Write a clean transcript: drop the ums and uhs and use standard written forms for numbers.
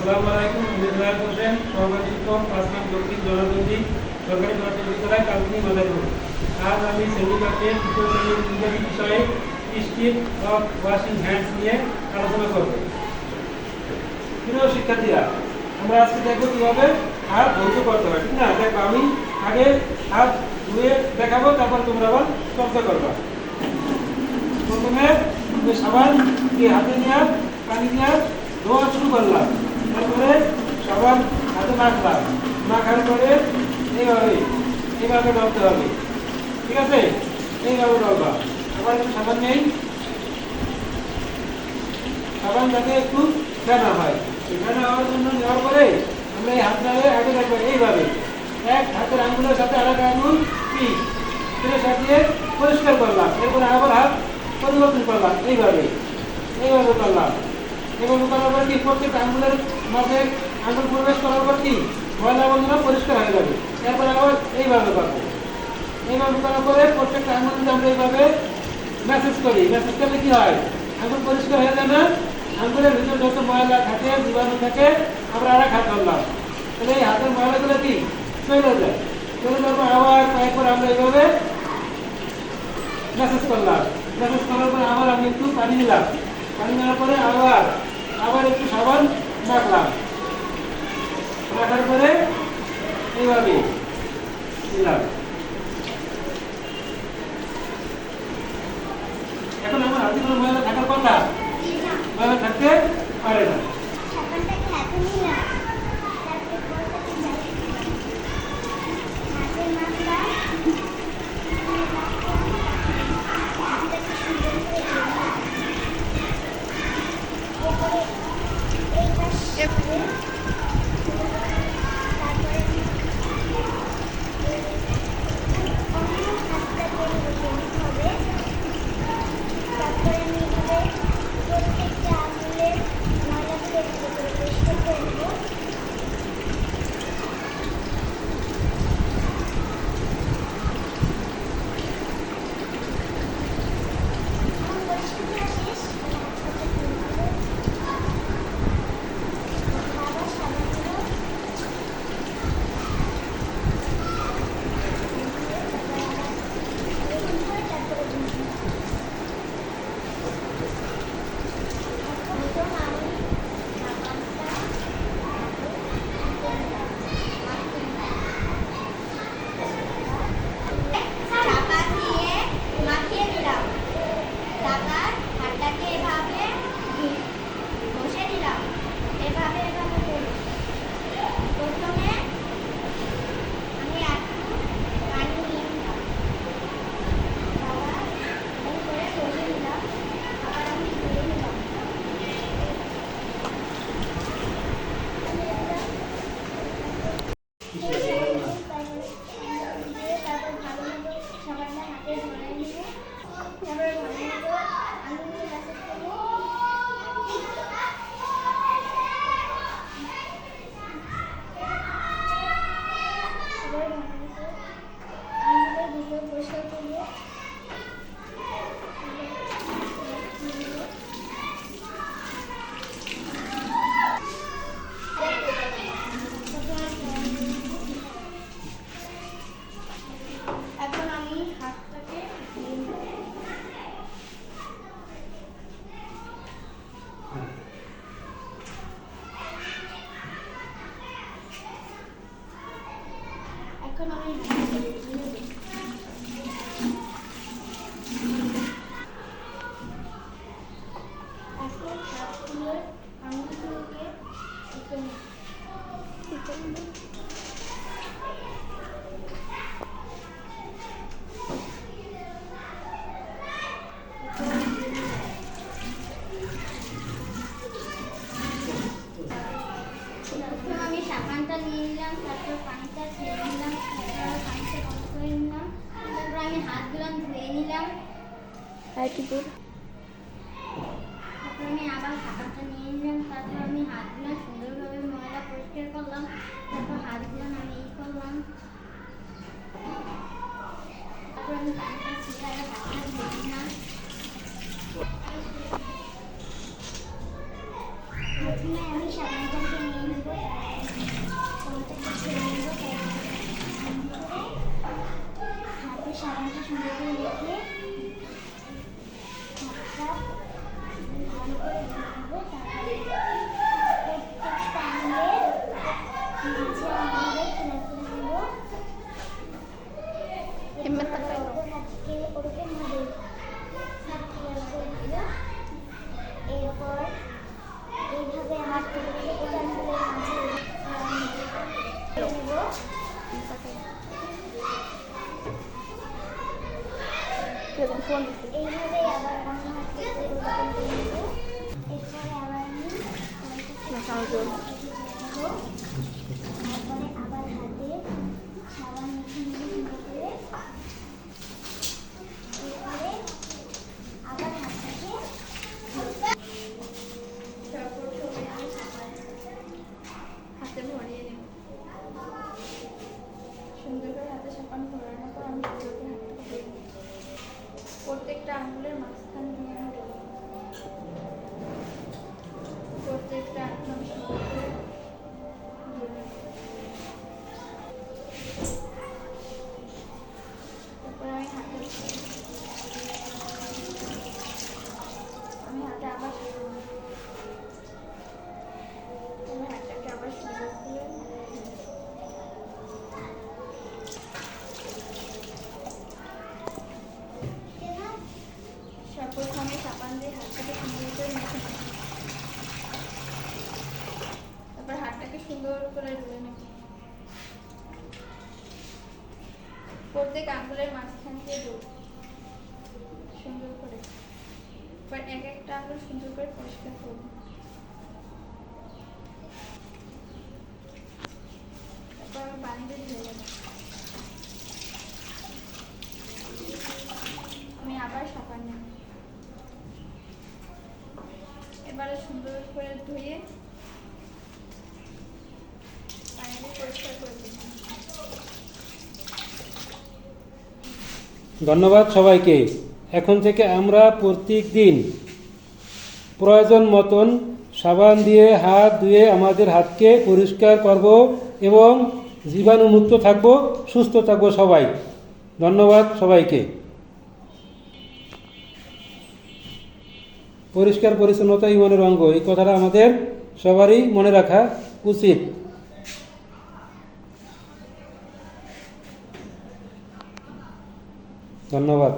আসসালামু আলাইকুম। আমি জুয়েল হোসেন, সহকারী শিক্ষক, ৫ নং দক্ষিণ জনদন্দী সরকারি প্রাথমিক বিদ্যালয়, কালকিনি মাদারীপুর। আজ আমি শ্রেণীকক্ষে তৃতীয় শ্রেণীর ইংরেজি বিষয়ে স্টিপ অফ ওয়াশিং হ্যান্ডস নিয়ে আলোচনা করব। প্রিয় শিক্ষার্থীরা, আমরা আজকে দেখবো কিভাবে হাত ধৌত করতে হয়, ঠিক না? দেখো, আমি আগে হাত ধুয়ে দেখাবো, তারপর তোমরা আবার চর্চা করবা। প্রথমে সাবান দিয়ে হাতে নিয়ে পানি দিয়ে ধোয়া শুরু করলাম। তারপরে সাবান হাতে মাখলাম, মাখার পরে এইভাবে ডলতে হবে, ঠিক আছে? এইভাবে ডলবা। আবার একটু সাবান নেই, সাবান যাতে একটু ফেনা হয়। ফেনা হওয়ার জন্য নেওয়ার পরে আমরা এই হাতটাকে আগে রাখবো এইভাবে, এক হাতের আঙুলের সাথে আরেক আঙুল সাথে পরিষ্কার করলাম। এরপরে আবার হাত পরিবর্তন করলাম, এইভাবে করলাম। এইভাবে করার পর কি প্রত্যেক আঙুলের মাঝে আঙুল প্রবেশ করার পর কি ময়লা বন্ধনা পরিষ্কার হয়ে যাবে। এরপরে আবার এইভাবে করবো। এইভাবে করার পরে প্রত্যেকটা আঙুল যদি আমরা এইভাবে ম্যাসেজ করি, ম্যাসেজ করলে কি হয়? আঙুল পরিষ্কার হয়ে যায় না? আঙুলের ভিতরে যত ময়লা থাকে, জীবাণু থাকে, আমরা আরেক হাত ধরলাম, তাহলে এই হাতের ময়লাগুলো কি চলে যায়। চলে যাওয়ার পর আবার কয়েকবার আমরা এইভাবে ম্যাসেজ করলাম। ম্যাসেজ করার পরে আবার আমি একটু পানি নিলাম, পানি নেওয়ার পরে আবার একটু সাবান মাখলাম, মাখার পরে এইভাবে দিলাম। এখন আমার হাতে কোনো ময়লা থাকার কথা? ময়লা থাকতে পারে না। এখন আমি হাতগুলো আঙুলগুলোকে আমি সাবানটা নিয়ে নিলাম, তারপর পানিটা ছেড়ে নিলাম, তারপর পানিটা বন্ধ করে নিলাম, তারপর আমি হাতগুলো ধুয়ে নিলাম। তারপর আমি আবার সাবানটা নিয়ে নিলাম, তারপর আমি হাতগুলো সুন্দরভাবে ময়লা পরিষ্কার করলাম, তারপর হাতগুলো আমি করলাম, তারপর আমি পানিটা ছেড়ে হাতটা ধুয়ে নিলাম। প্রথমে আমি সাবানটাকে নিয়ে তারপরে আবার হাতে সাবান মেখে নিয়ে সুন্দর করে এরপরে আবার হাতটাকে প্রথমে আমি সাবান হাতে ভরিয়ে নেব। সুন্দর করে হাতে সাবান ভরানোর পর আমি সুন্দর করে হাতটাকে ধুয়ে নেব। প্রত্যেকটা আঙুলের মাঝখান দিয়ে আমি দেবো। প্রত্যেকটা আঙুল আমি সুন্দর করে ধুয়ে নেব। তারপর আমি হাতে আবার আমি হাতটাকে আবার সুন্দর করে সর্বপ্রথমে সাবান দিয়ে হাতটাকে সুন্দর করে মেখে নেব। তারপর হাতটাকে সুন্দর করে ধুয়ে নেব। প্রত্যেক আঙুলের মাঝখান দিয়ে দেব সুন্দর করে। এবার এক একটা আঙুল সুন্দর করে পরিষ্কার করব। তারপর আমি পানি দিয়ে ধুয়ে নেব। আমি আবার সাবান নেব। এবারে সুন্দর করে ধুয়ে পানি দিয়ে পরিষ্কার করে দেব। ধন্যবাদ সবাইকে। এখন থেকে আমরা প্রত্যেক দিন প্রয়োজন মতন সাবান দিয়ে হাত ধুয়ে আমাদের হাতকে পরিষ্কার করব এবং জীবাণুমুক্ত থাকব, সুস্থ থাকব সবাই। ধন্যবাদ সবাইকে। পরিষ্কার পরিচ্ছন্নতা ইমানের অঙ্গ, এই কথাটা আমাদের সবারই মনে রাখা উচিত। ধন্যবাদ।